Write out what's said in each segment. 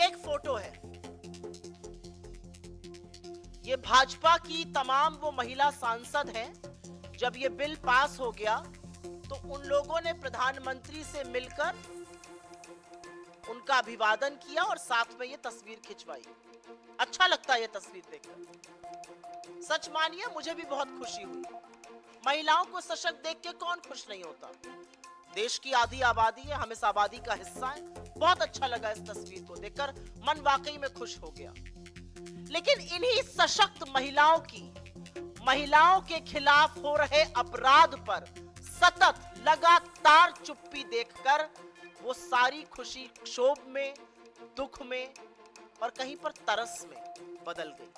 एक फोटो है, ये भाजपा की तमाम वो महिला सांसद हैं। जब ये बिल पास हो गया तो उन लोगों ने प्रधानमंत्री से मिलकर उनका अभिवादन किया और साथ में ये तस्वीर खिंचवाई। अच्छा लगता है ये तस्वीर देखकर, सच मानिए मुझे भी बहुत खुशी हुई। महिलाओं को सशक्त देख के कौन खुश नहीं होता। देश की आधी आबादी है, हम इस आबादी का हिस्सा है। बहुत अच्छा लगा इस तस्वीर को देखकर, मन वाकई में खुश हो गया। लेकिन इन्हीं सशक्त महिलाओं के खिलाफ हो रहे अपराध पर सतत लगातार चुप्पी देखकर वो सारी खुशी क्षोभ में, दुख में और कहीं पर तरस में बदल गई।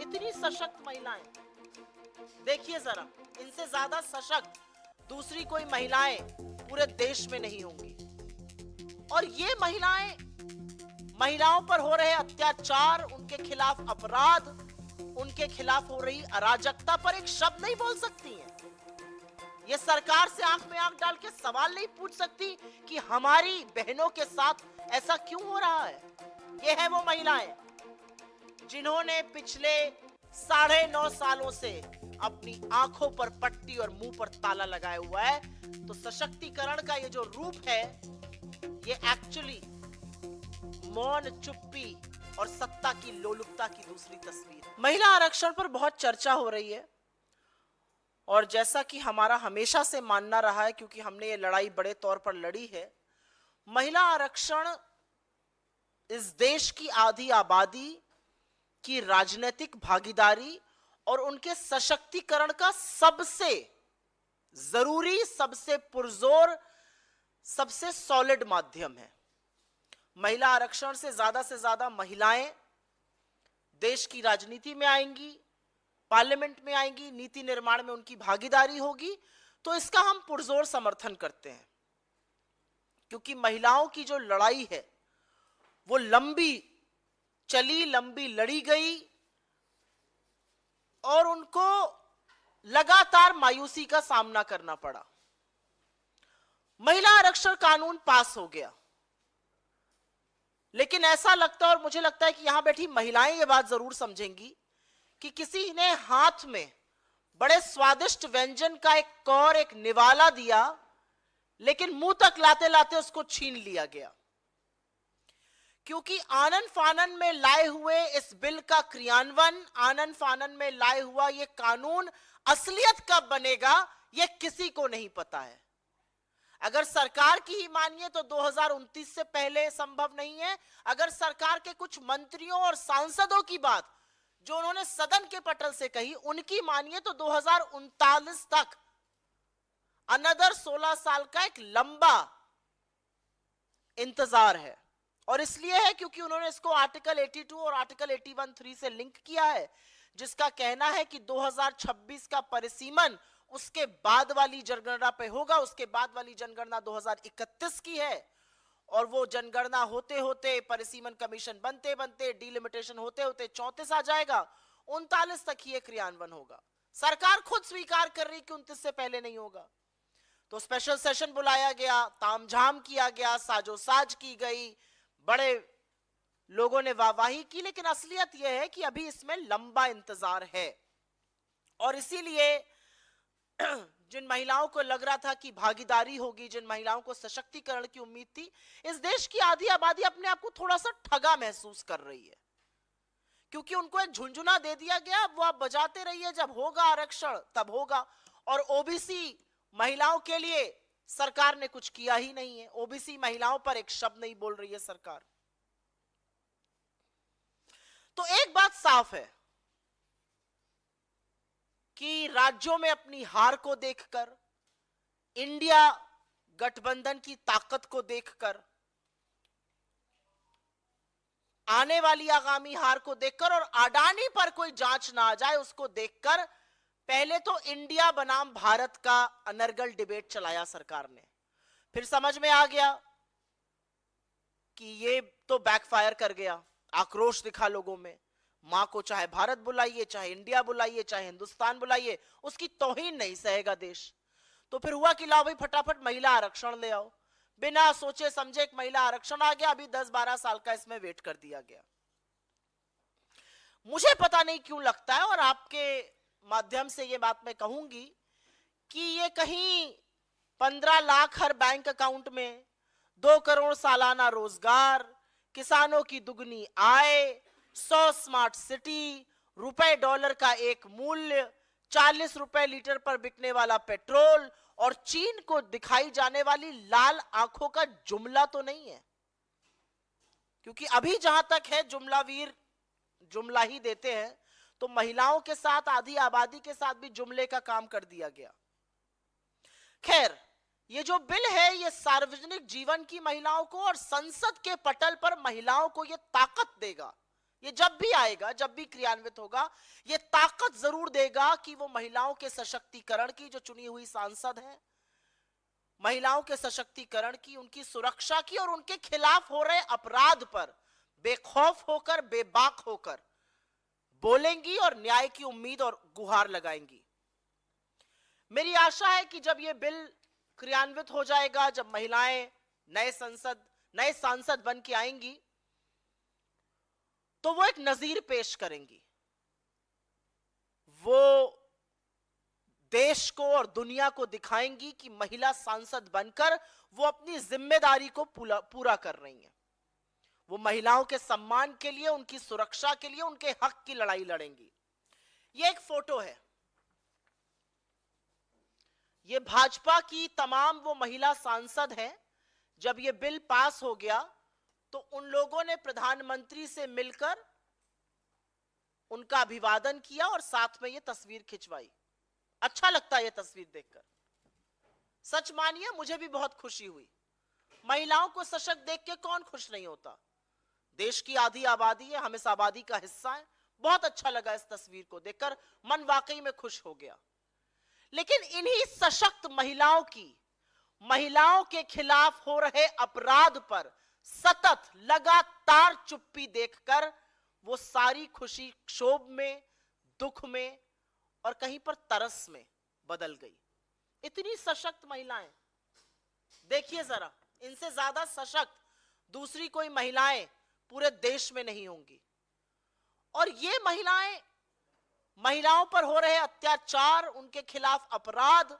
इतनी सशक्त महिलाएं, देखिए जरा, इनसे ज्यादा सशक्त दूसरी कोई महिलाएं पूरे देश में नहीं होंगी। और ये महिलाओं पर हो रहे अत्याचार, उनके खिलाफ अपराध, उनके खिलाफ हो रही अराजकता पर एक शब्द नहीं बोल सकती हैं। ये सरकार से आंख में आंख डाल के सवाल नहीं पूछ सकती कि हमारी बहनों के साथ ऐसा क्यों हो रहा है। ये है वो महिलाएं जिन्होंने पिछले 9.5 सालों से अपनी आंखों पर पट्टी और मुंह पर ताला लगाया हुआ है। तो सशक्तिकरण का ये जो रूप है, ये एक्चुअली मौन, चुप्पी और सत्ता की लोलुपता की दूसरी तस्वीर। महिला आरक्षण पर बहुत चर्चा हो रही है और जैसा कि हमारा हमेशा से मानना रहा है, क्योंकि हमने ये लड़ाई बड़े तौर पर लड़ी है, महिला आरक्षण इस देश की आधी आबादी की राजनीतिक भागीदारी और उनके सशक्तिकरण का सबसे जरूरी, सबसे पुरजोर, सबसे सॉलिड माध्यम है। महिला आरक्षण से ज्यादा महिलाएं देश की राजनीति में आएंगी, पार्लियामेंट में आएंगी, नीति निर्माण में उनकी भागीदारी होगी, तो इसका हम पुरजोर समर्थन करते हैं। क्योंकि महिलाओं की जो लड़ाई है वो लंबी चली, लंबी लड़ी गई और उनको लगातार मायूसी का सामना करना पड़ा। महिला आरक्षण कानून पास हो गया, लेकिन ऐसा लगता है और मुझे लगता है कि यहां बैठी महिलाएं ये बात जरूर समझेंगी कि किसी ने हाथ में बड़े स्वादिष्ट व्यंजन का एक कौर, एक निवाला दिया, लेकिन मुंह तक लाते लाते उसको छीन लिया गया। क्योंकि आनन फानन में लाए हुए इस बिल का क्रियान्वयन, आनन फानन में लाए हुआ ये कानून असलियत कब बनेगा ये किसी को नहीं पता है। अगर सरकार की ही मानिए तो 2029 से पहले संभव नहीं है। अगर सरकार के कुछ मंत्रियों और सांसदों की बात जो उन्होंने सदन के पटल से कही उनकी मानिए तो 2039 तक, अनदर 16 साल का एक लंबा इंतजार है। और इसलिए है क्योंकि उन्होंने इसको आर्टिकल 82 और आर्टिकल 81(3) से लिंक किया है, जिसका कहना है कि 2026 का परिसीमन उसके बाद वाली जनगणना पे होगा। उसके बाद वाली जनगणना 2031 की है और वो जनगणना होते होते, परिसीमन कमीशन बनते बनते, डिलिमिटेशन होते होते 34 आ जाएगा। 39 तक ये क्रियान्वयन होगा। सरकार खुद स्वीकार कर रही कि 29 से पहले नहीं होगा। तो स्पेशल सेशन बुलाया गया, तामझाम किया गया, साजोसाज की गई, बड़े लोगों ने वाहवाही की, लेकिन असलियत यह है कि अभी इसमें लंबा इंतजार है। और इसीलिए जिन महिलाओं को लग रहा था कि भागीदारी होगी, जिन महिलाओं को सशक्तिकरण की उम्मीद थी, इस देश की आधी आबादी अपने आप को थोड़ा सा ठगा महसूस कर रही है। क्योंकि उनको एक झुंझुना दे दिया गया, अब वो आप बजाते रहिए, जब होगा आरक्षण तब होगा। और ओबीसी महिलाओं के लिए सरकार ने कुछ किया ही नहीं है। ओबीसी महिलाओं पर एक शब्द नहीं बोल रही है सरकार। तो एक बात साफ है कि राज्यों में अपनी हार को देखकर, इंडिया गठबंधन की ताकत को देखकर, आने वाली आगामी हार को देखकर और अडानी पर कोई जांच ना आ जाए उसको देखकर, पहले तो इंडिया बनाम भारत का अनर्गल डिबेट चलाया सरकार ने। फिर समझ में आ गया कि ये तो बैकफायर कर गया। आक्रोश दिखा लोगों में। मां को चाहे भारत बुलाइए, चाहे इंडिया बुलाइए, चाहे हिंदुस्तान बुलाइए, उसकी तौहीन नहीं सहेगा देश। तो फिर हुआ कि लाओ भाई फटाफट महिला आरक्षण ले आओ। बिना सोचे समझे एक महिला आरक्षण आ गया, अभी 10-12 साल का इसमें वेट कर दिया गया। मुझे पता नहीं क्यों लगता है, और आपके माध्यम से ये बात मैं कहूंगी कि ये कहीं 15 लाख हर बैंक अकाउंट में, 2 करोड़ सालाना रोजगार, किसानों की दुगनी आय, 100 स्मार्ट सिटी, रुपए डॉलर का एक मूल्य, 40 रुपए लीटर पर बिकने वाला पेट्रोल और चीन को दिखाई जाने वाली लाल आंखों का जुमला तो नहीं है। क्योंकि अभी जहां तक है जुमलावीर जुमला ही देते हैं, तो महिलाओं के साथ, आधी आबादी के साथ भी जुमले का काम कर दिया गया। खैर, ये जो बिल है ये सार्वजनिक जीवन की महिलाओं को और संसद के पटल पर महिलाओं को ये ताकत देगा। ये जब भी आएगा, जब भी क्रियान्वित होगा, ये ताकत जरूर देगा कि वो महिलाओं के सशक्तिकरण की, जो चुनी हुई सांसद हैं, महिलाओं के सशक्तिकरण की, उनकी सुरक्षा की और उनके खिलाफ हो रहे अपराध पर बेखौफ होकर, बेबाक होकर बोलेंगी और न्याय की उम्मीद और गुहार लगाएंगी। मेरी आशा है कि जब ये बिल क्रियान्वित हो जाएगा, जब महिलाएं नए सांसद बन के आएंगी, तो वो एक नजीर पेश करेंगी। वो देश को और दुनिया को दिखाएंगी कि महिला सांसद बनकर वो अपनी जिम्मेदारी को पूरा कर रही हैं। वो महिलाओं के सम्मान के लिए, उनकी सुरक्षा के लिए, उनके हक की लड़ाई लड़ेंगी। ये एक फोटो है, ये भाजपा की तमाम वो महिला सांसद हैं। जब ये बिल पास हो गया तो उन लोगों ने प्रधानमंत्री से मिलकर उनका अभिवादन किया और साथ में ये तस्वीर खिंचवाई। अच्छा लगता है ये तस्वीर देखकर, सच मानिए मुझे भी बहुत खुशी हुई। महिलाओं को सशक्त देख के कौन खुश नहीं होता। देश की आधी आबादी है, हम इस आबादी का हिस्सा है। बहुत अच्छा लगा इस तस्वीर को देखकर, मन वाकई में खुश हो गया। लेकिन इन्हीं सशक्त महिलाओं के खिलाफ हो रहे अपराध पर सतत लगातार चुप्पी देखकर वो सारी खुशी क्षोभ में, दुख में और कहीं पर तरस में बदल गई। इतनी सशक्त महिलाएं, देखिए जरा, इनसे ज्यादा सशक्त दूसरी कोई महिलाएं पूरे देश में नहीं होंगी। और ये महिलाओं पर हो रहे अत्याचार, उनके खिलाफ अपराध,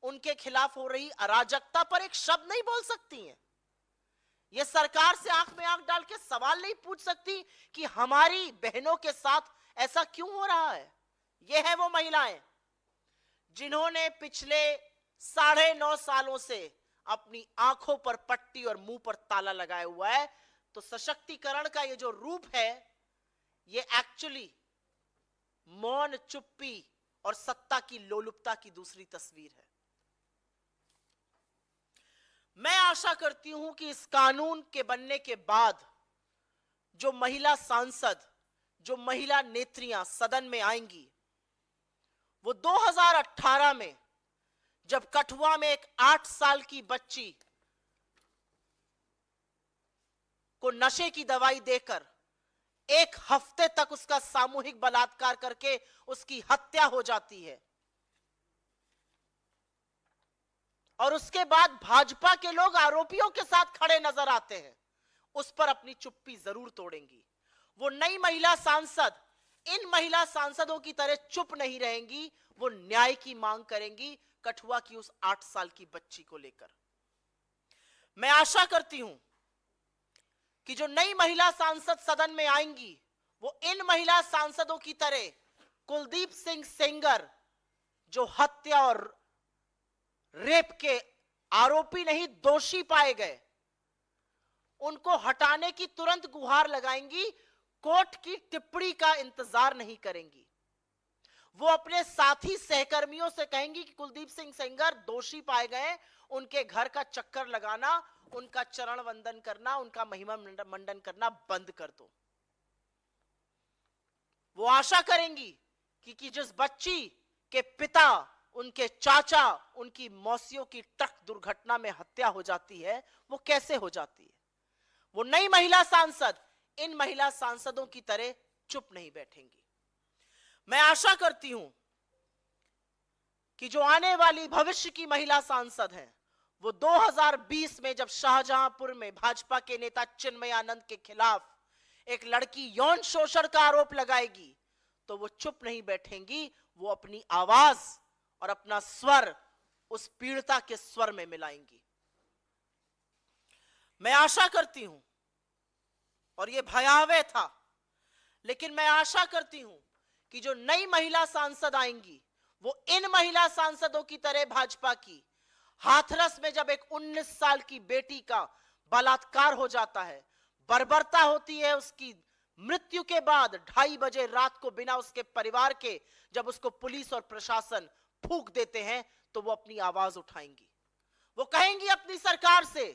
उनके खिलाफ हो रही अराजकता पर एक शब्द नहीं बोल सकती हैं। ये सरकार से आंख में आंख डाल के सवाल नहीं पूछ सकती कि हमारी बहनों के साथ ऐसा क्यों हो रहा है। ये है वो महिलाएं जिन्होंने पिछले 9.5 सालों से अपनी आंखों पर पट्टी और मुंह पर ताला लगाया हुआ है। तो सशक्तिकरण का ये जो रूप है, ये एक्चुअली मौन, चुप्पी और सत्ता की लोलुपता की दूसरी तस्वीर है। मैं आशा करती हूं कि इस कानून के बनने के बाद जो महिला सांसद, जो महिला नेत्रियां सदन में आएंगी, वो 2018 में जब कठुआ में एक 8 साल की बच्ची को नशे की दवाई देकर 1 हफ्ते तक उसका सामूहिक बलात्कार करके उसकी हत्या हो जाती है, और उसके बाद भाजपा के लोग आरोपियों के साथ खड़े नजर आते हैं, उस पर अपनी चुप्पी जरूर तोड़ेंगी। वो नई महिला सांसद इन महिला सांसदों की तरह चुप नहीं रहेंगी, वो न्याय की मांग करेंगी कठुआ की उस 8 साल की बच्ची को लेकर। मैं आशा करती हूं कि जो नई महिला सांसद सदन में आएंगी, वो इन महिला सांसदों की तरह कुलदीप सिंह सेंगर, जो हत्या और रेप के आरोपी नहीं दोषी पाए गए, उनको हटाने की तुरंत गुहार लगाएंगी, कोर्ट की टिप्पणी का इंतजार नहीं करेंगी। वो अपने साथी सहकर्मियों से कहेंगी कि कुलदीप सिंह सेंगर दोषी पाए गए, उनके घर का चक्कर लगाना, उनका चरण वंदन करना, उनका महिमा मंडन करना बंद कर दो। वो आशा करेंगी कि जिस बच्ची के पिता, उनके चाचा, उनकी मौसियों की ट्रक दुर्घटना में हत्या हो जाती है, वो कैसे हो जाती है। वो नई महिला सांसद इन महिला सांसदों की तरह चुप नहीं बैठेंगी। मैं आशा करती हूं कि जो आने वाली भविष्य की महिला सांसद हैं, वो 2020 में जब शाहजहांपुर में भाजपा के नेता चिन्मय आनंद के खिलाफ एक लड़की यौन शोषण का आरोप लगाएगी तो वो चुप नहीं बैठेंगी, वो अपनी आवाज और अपना स्वर उस पीड़िता के स्वर में मिलाएंगी। मैं आशा करती हूं, और ये भयावह था, लेकिन मैं आशा करती हूं कि जो नई महिला सांसद आएंगी वो इन महिला सांसदों की तरह भाजपा की हाथरस में जब एक 19 साल की बेटी का बलात्कार हो जाता है, बर्बरता होती है, उसकी मृत्यु के बाद 2:30 बजे रात को बिना उसके परिवार के जब उसको पुलिस और प्रशासन फूंक देते हैं, तो वो अपनी आवाज उठाएंगी। वो कहेंगी अपनी सरकार से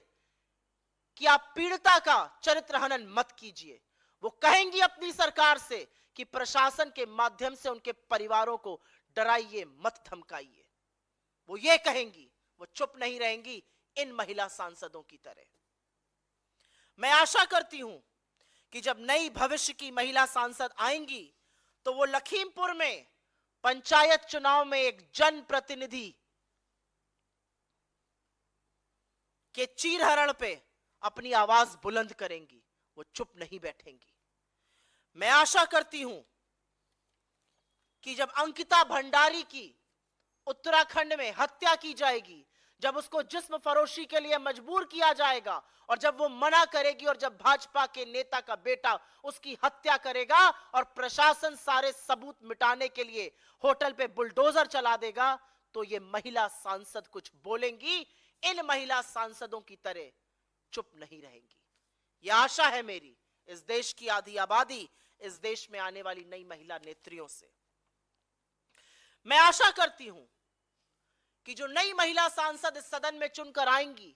कि आप पीड़िता का चरित्र हनन मत कीजिए। वो कहेंगी अपनी सरकार से कि प्रशासन के माध्यम से उनके परिवारों को डराइए मत, धमकाइए। वो ये कहेंगी, वो चुप नहीं रहेंगी इन महिला सांसदों की तरह। मैं आशा करती हूं कि जब नई भविष्य की महिला सांसद आएंगी तो वो लखीमपुर में पंचायत चुनाव में एक जनप्रतिनिधि के चीरहरण पे अपनी आवाज बुलंद करेंगी, वो चुप नहीं बैठेंगी। मैं आशा करती हूं कि जब अंकिता भंडारी की उत्तराखंड में हत्या की जाएगी, जब उसको जिस्म फरोशी के लिए मजबूर किया जाएगा और जब वो मना करेगी और जब भाजपा के नेता का बेटा उसकी हत्या करेगा और प्रशासन सारे सबूत मिटाने के लिए होटल पे बुलडोजर चला देगा, तो ये महिला सांसद कुछ बोलेंगी, इन महिला सांसदों की तरह चुप नहीं रहेंगी। यह आशा है मेरी इस देश की आधी आबादी, इस देश में आने वाली नई महिला नेत्रियों से। मैं आशा करती हूं कि जो नई महिला सांसद इस सदन में चुनकर आएंगी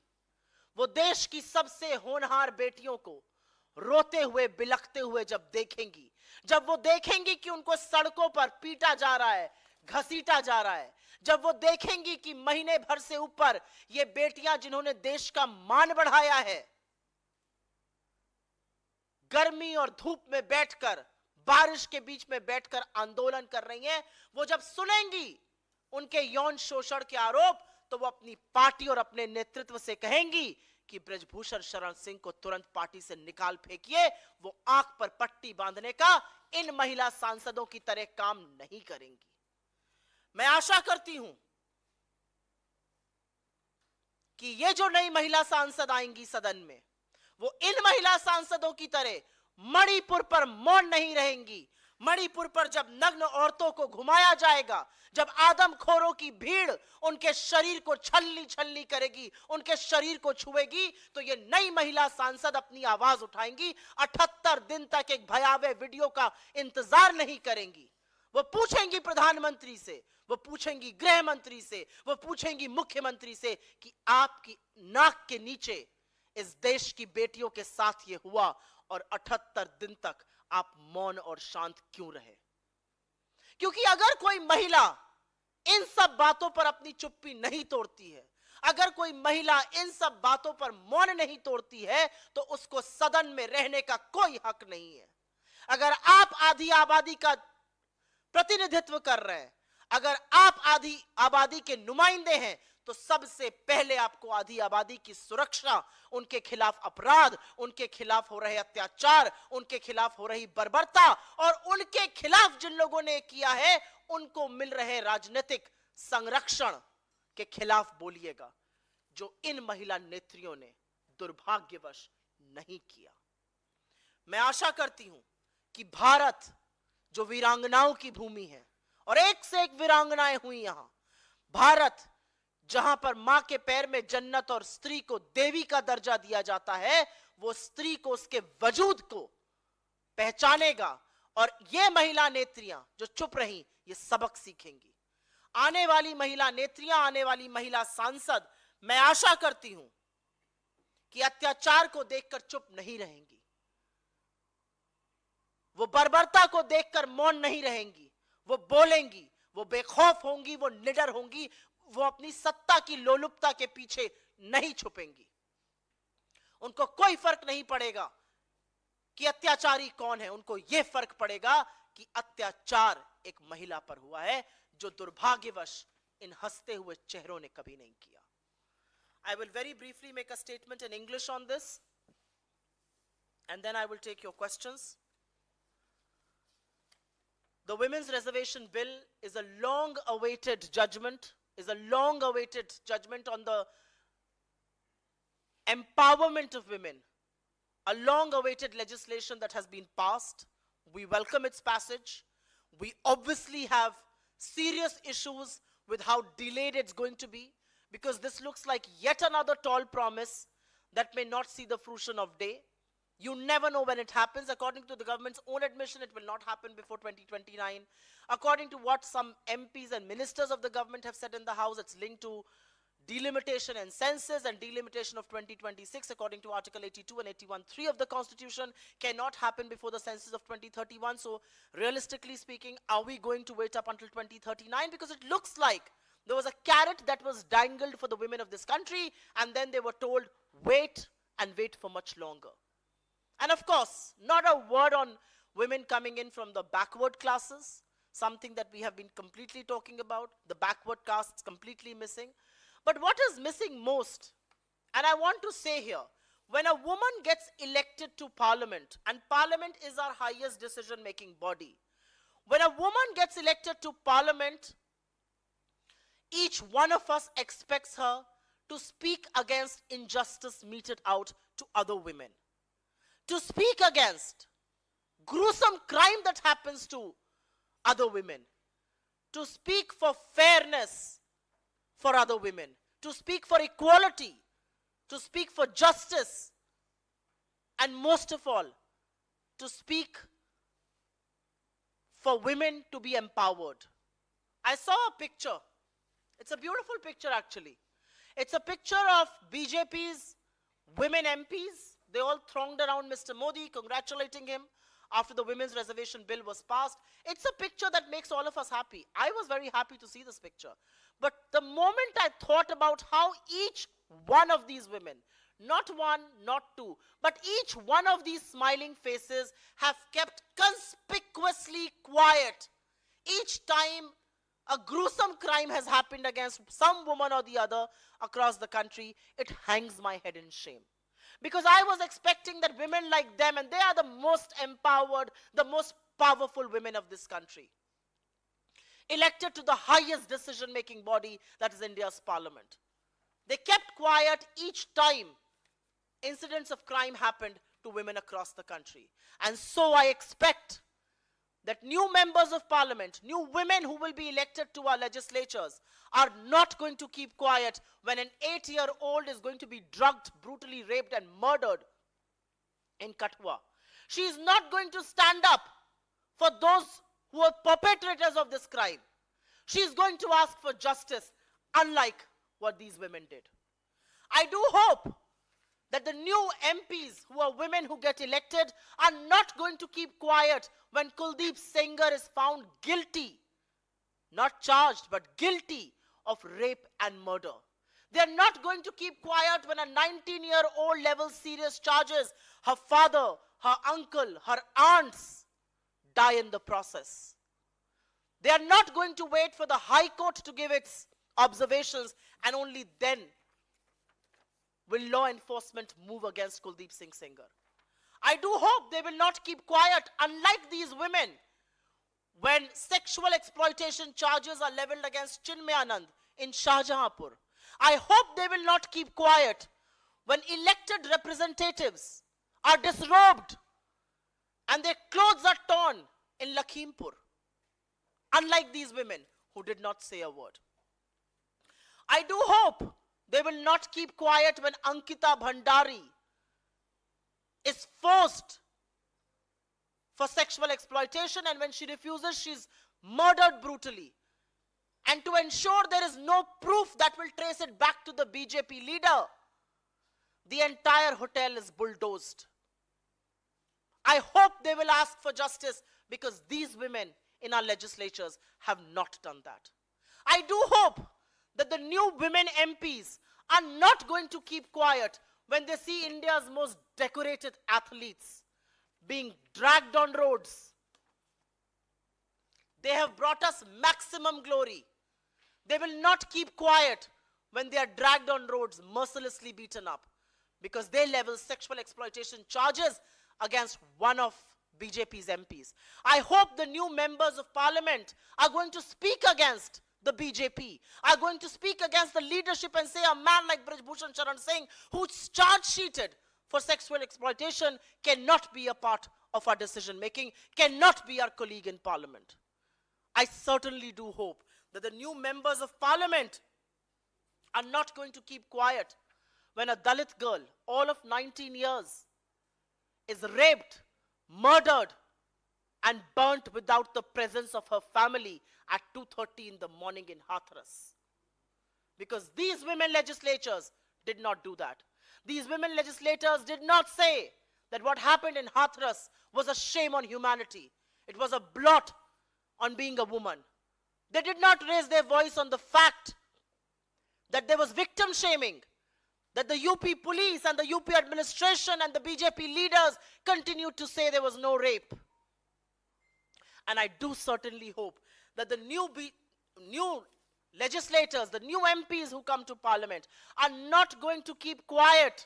वो देश की सबसे होनहार बेटियों को रोते हुए बिलखते हुए जब देखेंगी, जब वो देखेंगी कि उनको सड़कों पर पीटा जा रहा है, घसीटा जा रहा है, जब वो देखेंगी कि महीने भर से ऊपर ये बेटियां जिन्होंने देश का मान बढ़ाया है, गर्मी और धूप में बैठकर, बारिश के बीच में बैठकर आंदोलन कर रही हैं, वो जब सुनेंगी उनके यौन शोषण के आरोप, तो वो अपनी पार्टी और अपने नेतृत्व से कहेंगी कि ब्रजभूषण शरण सिंह को तुरंत पार्टी से निकाल फेंकिए। वो आंख पर पट्टी बांधने का इन महिला सांसदों की तरह काम नहीं करेंगी। मैं आशा करती हूं कि ये जो नई महिला सांसद आएंगी सदन में, वो इन महिला सांसदों की तरह मणिपुर पर मौन नहीं रहेंगी। मणिपुर पर जब नग्न औरतों को घुमाया जाएगा, जब आदमखोरों की भीड़ उनके शरीर को छलनी छलनी करेगी, उनके शरीर को छुएगी, तो ये नई महिला सांसद अपनी आवाज उठाएंगी। 78 दिन तक एक भयावह वीडियो का इंतजार नहीं करेंगी। वो पूछेंगी प्रधानमंत्री से, वो पूछेंगी गृह मंत्री से, वो पूछेंगी मुख्यमंत्री से कि आपकी नाक के नीचे इस देश की बेटियों के साथ ये हुआ और 78 दिन तक आप मौन और शांत क्यों रहे? क्योंकि अगर कोई महिला इन सब बातों पर अपनी चुप्पी नहीं तोड़ती है, अगर कोई महिला इन सब बातों पर मौन नहीं तोड़ती है, तो उसको सदन में रहने का कोई हक नहीं है। अगर आप आधी आबादी का प्रतिनिधित्व कर रहे हैं, अगर आप आधी आबादी के नुमाइंदे हैं, तो सबसे पहले आपको आधी आबादी की सुरक्षा, उनके खिलाफ अपराध, उनके खिलाफ हो रहे अत्याचार, उनके खिलाफ हो रही बर्बरता और उनके खिलाफ जिन लोगों ने किया है उनको मिल रहे राजनीतिक संरक्षण के खिलाफ बोलिएगा, जो इन महिला नेत्रियों ने दुर्भाग्यवश नहीं किया। मैं आशा करती हूं कि भारत जो वीरांगनाओं की भूमि है और एक से एक वीरांगनाएं हुई यहां, भारत जहां पर मां के पैर में जन्नत और स्त्री को देवी का दर्जा दिया जाता है, वो स्त्री को उसके वजूद को पहचानेगा और ये महिला नेत्रियां जो चुप रही, ये सबक सीखेंगी। आने वाली महिला नेत्रियां, आने वाली महिला सांसद, मैं आशा करती हूं कि अत्याचार को देखकर चुप नहीं रहेंगी, वो बर्बरता को देखकर मौन नहीं रहेंगी, वो बोलेंगी, वो बेखौफ होंगी, वो निडर होंगी, वो अपनी सत्ता की लोलुपता के पीछे नहीं छुपेंगी। उनको कोई फर्क नहीं पड़ेगा कि अत्याचारी कौन है, उनको यह फर्क पड़ेगा कि अत्याचार एक महिला पर हुआ है, जो दुर्भाग्यवश इन हंसते हुए चेहरों ने कभी नहीं किया। I will very briefly make a statement in English on this, and then I will take your questions. The Women's Reservation Bill is a long-awaited judgment, on the empowerment of women, a long-awaited legislation that has been passed. We welcome its passage. We obviously have serious issues with how delayed it's going to be, because this looks like yet another tall promise that may not see the fruition of day. You never know when it happens. According to the government's own admission, it will not happen before 2029. According to what some MPs and ministers of the government have said in the House, it's linked to delimitation and census, and delimitation of 2026, according to Article 82 and 81(3) of the Constitution, cannot happen before the census of 2031. So realistically speaking, are we going to wait up until 2039? Because it looks like there was a carrot that was dangled for the women of this country, and then they were told, wait and wait for much longer. And of course, not a word on women coming in from the backward classes, something that we have been completely talking about, the backward castes completely missing. But what is missing most, and I want to say here, when a woman gets elected to parliament, and parliament is our highest decision-making body, when a woman gets elected to parliament, each one of us expects her to speak against injustice meted out to other women, to speak against gruesome crime that happens to other women, to speak for fairness for other women, to speak for equality, to speak for justice, and most of all, to speak for women to be empowered. I saw a picture. It's a beautiful picture, actually. It's a picture of BJP's women MPs. They all thronged around Mr. Modi, congratulating him after the Women's Reservation Bill was passed. It's a picture that makes all of us happy. I was very happy to see this picture. But the moment I thought about how each one of these women, not one, not two, but each one of these smiling faces have kept conspicuously quiet each time a gruesome crime has happened against some woman or the other across the country, it hangs my head in shame. Because I was expecting that women like them, and they are the most empowered, the most powerful women of this country, elected to the highest decision-making body, that is India's parliament. They kept quiet each time incidents of crime happened to women across the country. And so I expect that new members of parliament, new women who will be elected to our legislatures, are not going to keep quiet when an 8-year-old is going to be drugged, brutally raped, and murdered in Kathua. She is not going to stand up for those who are perpetrators of this crime. She is going to ask for justice, unlike what these women did. I do hope that the new MPs, who are women who get elected, are not going to keep quiet when Kuldeep Sengar is found guilty, not charged, but guilty of rape and murder. They are not going to keep quiet when a 19-year-old level serious charges, her father, her uncle, her aunts die in the process. They are not going to wait for the High Court to give its observations, and only then will law enforcement move against Kuldeep Singh Sengar. I do hope they will not keep quiet, unlike these women, when sexual exploitation charges are leveled against Chinmay Anand in Shahjahanpur. I hope they will not keep quiet when elected representatives are disrobed and their clothes are torn in Lakhimpur, unlike these women who did not say a word. I do hope they will not keep quiet when Ankita Bhandari is forced for sexual exploitation, and when she refuses, she's murdered brutally. And to ensure there is no proof that will trace it back to the BJP leader, the entire hotel is bulldozed. I hope they will ask for justice, because these women in our legislatures have not done that. I do hope that the new women MPs are not going to keep quiet when they see India's most decorated athletes being dragged on roads. They have brought us maximum glory. They will not keep quiet when they are dragged on roads, mercilessly beaten up, because they level sexual exploitation charges against one of BJP's MPs. I hope the new members of parliament are going to speak against the BJP, are going to speak against the leadership and say a man like Brij Bhushan Sharan Singh, who's charge sheeted for sexual exploitation, cannot be a part of our decision making, cannot be our colleague in parliament. I certainly do hope that the new members of parliament are not going to keep quiet when a Dalit girl, all of 19 years, is raped, murdered, and burnt without the presence of her family at 2:30 in the morning in Hathras. Because these women legislators did not do that. These women legislators did not say that what happened in Hathras was a shame on humanity. It was a blot on being a woman. They did not raise their voice on the fact that there was victim shaming, that the UP police and the UP administration and the BJP leaders continued to say there was no rape. And I do certainly hope that the new legislators, the new MPs who come to parliament, are not going to keep quiet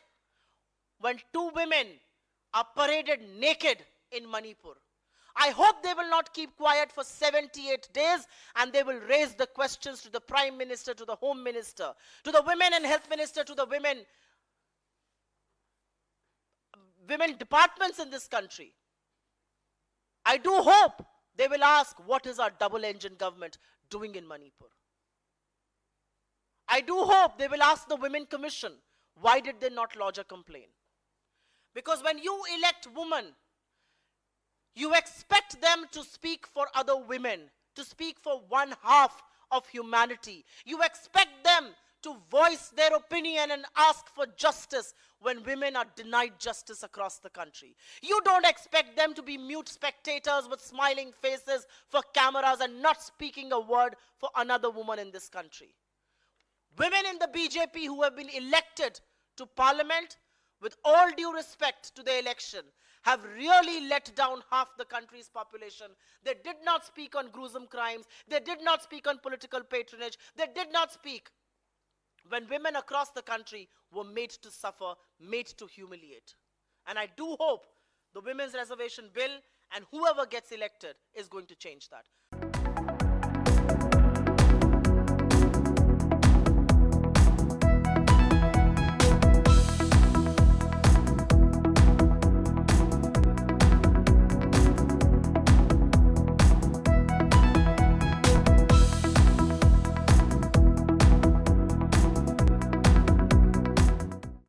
when two women are paraded naked in Manipur. I hope they will not keep quiet for 78 days, and they will raise the questions to the Prime Minister, to the Home Minister, to the Women and Health Minister, to the women departments in this country. I do hope they will ask, what is our double-engine government doing in Manipur? I do hope they will ask the Women Commission, why did they not lodge a complaint? Because when you elect women, you expect them to speak for other women, to speak for one half of humanity. You expect them to voice their opinion and ask for justice when women are denied justice across the country. You don't expect them to be mute spectators with smiling faces for cameras and not speaking a word for another woman in this country. Women in the BJP who have been elected to parliament, with all due respect to the election, have really let down half the country's population. They did not speak on gruesome crimes. They did not speak on political patronage. They did not speak when women across the country were made to suffer, made to humiliate. And I do hope the Women's Reservation Bill and whoever gets elected is going to change that.